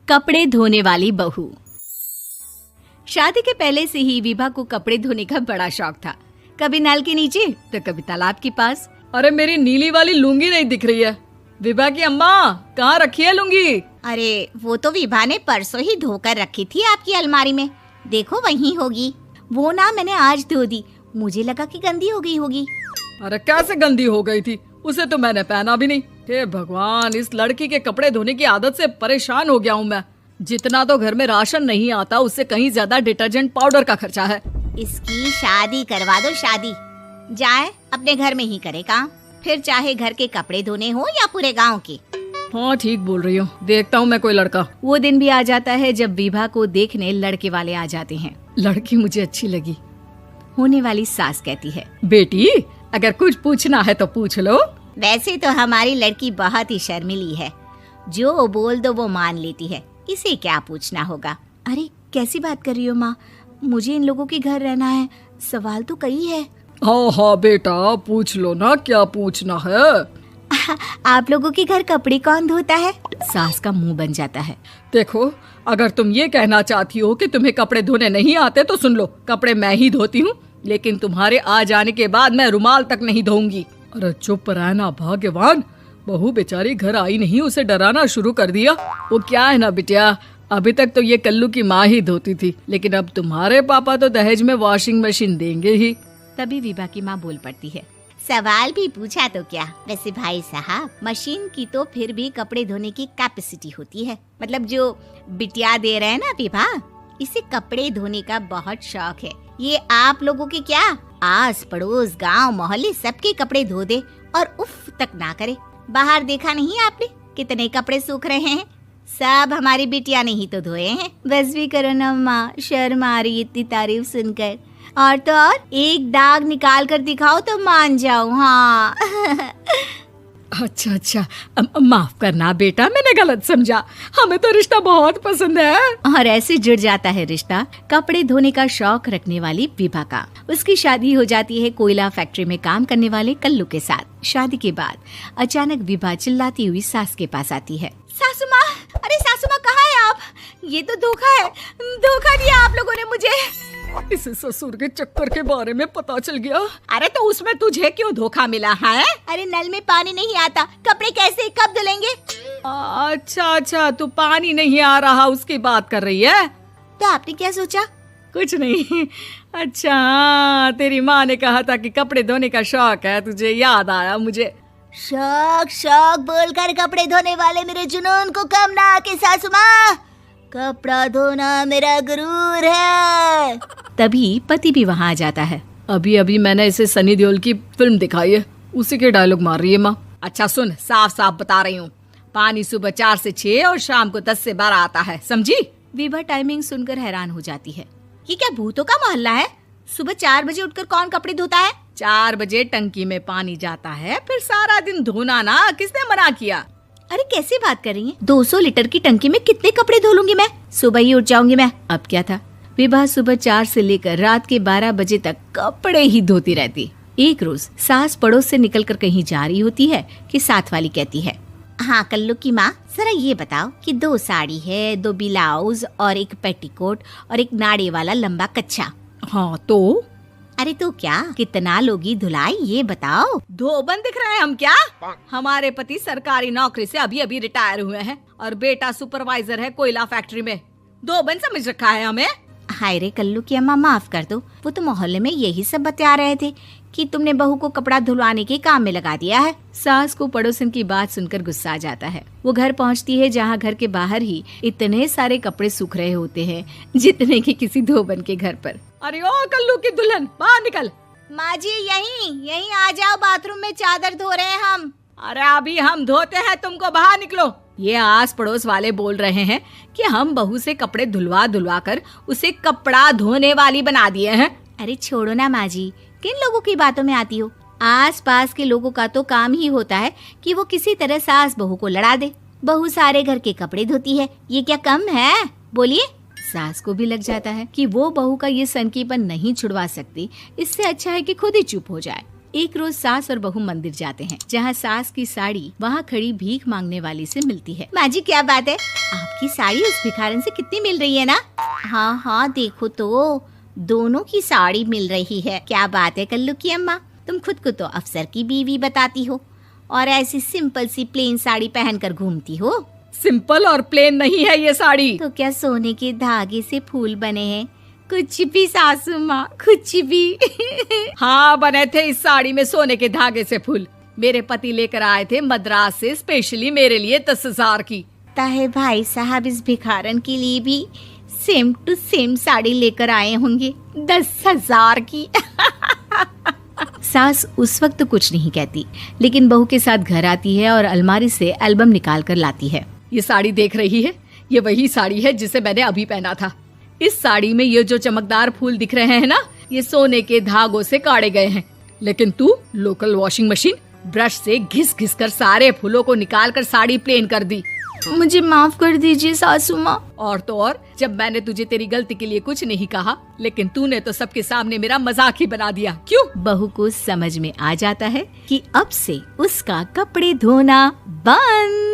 कपड़े धोने वाली बहू। शादी के पहले से ही विभा को कपड़े धोने का बड़ा शौक था। कभी नल के नीचे तो कभी तालाब के पास। अरे मेरी नीली वाली लुंगी नहीं दिख रही है। विभा की अम्मा, कहाँ रखी है लुंगी? अरे वो तो विभा ने परसों ही धोकर रखी थी आपकी अलमारी में, देखो वहीं होगी। वो ना मैंने आज धो दी, मुझे लगा कि गंदी हो गई होगी। अरे कैसे गंदी हो गई थी? उसे तो मैंने पहना भी नहीं। हे भगवान, इस लड़की के कपड़े धोने की आदत से परेशान हो गया हूँ मैं। जितना तो घर में राशन नहीं आता, उससे कहीं ज्यादा डिटर्जेंट पाउडर का खर्चा है। इसकी शादी करवा दो, शादी जाए अपने घर में ही करे काम, फिर चाहे घर के कपड़े धोने हो या पूरे गांव के। हाँ ठीक बोल रही हो, देखता हूँ मैं कोई लड़का। वो दिन भी आ जाता है जब विभा को देखने लड़के वाले आ जाते हैं। लड़की मुझे अच्छी लगी। होने वाली सास कहती है, बेटी अगर कुछ पूछना है तो पूछ लो। वैसे तो हमारी लड़की बहुत ही शर्मिली है, जो बोल दो वो मान लेती है, इसे क्या पूछना होगा। अरे कैसी बात कर रही हो माँ, मुझे इन लोगों के घर रहना है, सवाल तो कई है। हाँ हाँ बेटा, पूछ लो ना, क्या पूछना है। आप लोगों के घर कपड़े कौन धोता है? सास का मुंह बन जाता है। देखो, अगर तुम ये कहना चाहती हो कि तुम्हें कपड़े धोने नहीं आते तो सुन लो, कपड़े मैं ही धोती हूँ, लेकिन तुम्हारे आ जाने के बाद मैं रुमाल तक नहीं धोऊंगी। अरे चुप रहना भाग्यवान, बहू बेचारी घर आई नहीं, उसे डराना शुरू कर दिया। वो क्या है ना बिटिया, अभी तक तो ये कल्लू की माँ ही धोती थी, लेकिन अब तुम्हारे पापा तो दहेज में वॉशिंग मशीन देंगे ही। तभी विभा की माँ बोल पड़ती है, सवाल भी पूछा तो क्या। वैसे भाई साहब, मशीन की तो फिर भी कपड़े धोने की कैपेसिटी होती है, मतलब जो बिटिया दे रहे हैं ना विभा, इसे कपड़े धोने का बहुत शौक है। ये आप लोगों के क्या, आस पड़ोस गांव मोहल्ले सबके कपड़े धो दे और उफ तक ना करे। बाहर देखा नहीं आपने कितने कपड़े सूख रहे हैं, सब हमारी बिटिया ने ही तो धोए हैं। बस भी करो ना माँ, शर्म आ रही इतनी तारीफ सुनकर। और तो और एक दाग निकाल कर दिखाओ तो मान जाओ। हाँ अच्छा, माफ करना बेटा, मैंने गलत समझा। हमें तो रिश्ता बहुत पसंद है। और ऐसे जुड़ जाता है रिश्ता कपड़े धोने का शौक रखने वाली विभा का। उसकी शादी हो जाती है कोयला फैक्ट्री में काम करने वाले कल्लू के साथ। शादी के बाद अचानक विभा चिल्लाती हुई सास के पास आती है। सासू माँ, अरे सासू माँ कहाँ है आप? ये तो धोखा है, धोखा दिया आप लोगों ने मुझे। इसे ससुर के चक्कर के बारे में पता चल गया। अरे तो उसमें तुझे क्यों धोखा मिला है? अरे नल में पानी नहीं आता, कपड़े कैसे कब धुलेंगे? अच्छा, तू पानी नहीं आ रहा उसकी बात कर रही है। तो आपने क्या सोचा? कुछ नहीं। अच्छा, तेरी माँ ने कहा था कि कपड़े धोने का शौक है तुझे, याद आया मुझे। शौक बोलकर कपड़े धोने वाले मेरे जुनून को कम ना आके सासू माँ, कपड़ा धोना मेरा गुरूर है। तभी पति भी वहाँ आ जाता है। अभी मैंने इसे सनी देओल की फिल्म दिखाई है, उसी के डायलॉग मार रही है माँ। अच्छा सुन, साफ बता रही हूँ, पानी सुबह 4 से 6 और शाम को 10 से 12 आता है, समझी? विभा टाइमिंग सुनकर हैरान हो जाती है। ये क्या भूतों का मोहल्ला है? सुबह 4 बजे उठकर कौन कपड़े धोता है? 4 बजे टंकी में पानी जाता है, फिर सारा दिन धोना ना, किसने मना किया? अरे कैसी बात कर रही हैं? 200 लीटर की टंकी में कितने कपड़े धो लूंगी मैं, सुबह ही उठ जाऊंगी मैं। अब क्या था, विभा सुबह 4 से लेकर रात के 12 बजे तक कपड़े ही धोती रहती। एक रोज सास पड़ोस से निकलकर कहीं जा रही होती है कि साथ वाली कहती है, हाँ कल्लू की माँ, जरा ये बताओ कि 2 साड़ी है, 2 ब्लाउज और एक पेटीकोट और एक नाड़े वाला लंबा कच्छा। हाँ तो? अरे तो क्या, कितना लोगी धुलाई ये बताओ। धोबन दिख रहे हैं हम क्या? हमारे पति सरकारी नौकरी से अभी रिटायर हुए हैं और बेटा सुपरवाइजर है कोयला फैक्ट्री में। धोबन समझ रखा है हमें। हाय रे कल्लू की अम्मा, माफ कर दो, वो तो मोहल्ले में यही सब बता रहे थे कि तुमने बहू को कपड़ा धुलवाने के काम में लगा दिया है। सास को पड़ोसन की बात सुनकर गुस्सा आ जाता है। वो घर पहुंचती है जहां घर के बाहर ही इतने सारे कपड़े सूख रहे होते हैं जितने कि किसी धोबन के घर पर। अरे ओ कल्लू की दुल्हन, बाहर निकल। माँ जी यहीं आ जाओ, बाथरूम में चादर धो रहे हैं हम। अरे अभी हम धोते हैं, तुमको बाहर निकलो। ये आस पड़ोस वाले बोल रहे हैं कि हम बहू से कपड़े धुलवा कर उसे कपड़ा धोने वाली बना दिए हैं। अरे छोड़ो ना माँ जी, किन लोगों की बातों में आती हो? आस पास के लोगों का तो काम ही होता है कि वो किसी तरह सास बहू को लड़ा दे। बहू सारे घर के कपड़े धोती है, ये क्या कम है? बोलिए। सास को भी लग जाता है कि वो बहू का ये सनकीपन नहीं छुड़वा सकती, इससे अच्छा है कि खुद ही चुप हो जाए। एक रोज सास और बहू मंदिर जाते हैं, जहाँ सास की साड़ी वहाँ खड़ी भीख मांगने वाली से मिलती है। माँ जी क्या बात है, आपकी साड़ी उस भिखारन से कितनी मिल रही है ना? हाँ हाँ देखो तो दोनों की साड़ी मिल रही है। क्या बात है कल्लू की अम्मा, तुम खुद को तो अफसर की बीवी बताती हो और ऐसी सिंपल सी प्लेन साड़ी पहनकर घूमती हो। सिंपल और प्लेन नहीं है ये साड़ी। तो क्या सोने के धागे से फूल बने हैं? कुछ भी सासू माँ, कुछ भी। हाँ बने थे इस साड़ी में सोने के धागे से फूल। मेरे पति लेकर आए थे मद्रास से स्पेशली मेरे लिए 10,000 की। ताहे भाई साहब इस भिखारन के लिए भी सेम टू सेम साड़ी लेकर आए होंगे 10,000 की। सास उस वक्त तो कुछ नहीं कहती, लेकिन बहू के साथ घर आती है और अलमारी से एल्बम निकाल कर लाती है। ये साड़ी देख रही है, ये वही साड़ी है जिसे मैंने अभी पहना था। इस साड़ी में ये जो चमकदार फूल दिख रहे हैं ना, ये सोने के धागों से काढ़े गए हैं। लेकिन तू लोकल वॉशिंग मशीन ब्रश से घिस घिस कर सारे फूलों को निकाल कर साड़ी प्लेन कर दी। मुझे माफ कर दीजिए सासू माँ। और तो और, जब मैंने तुझे तेरी गलती के लिए कुछ नहीं कहा, लेकिन तूने तो सबके सामने मेरा मजाक ही बना दिया। क्यों? बहू को समझ में आ जाता है कि अब से उसका कपड़े धोना बंद।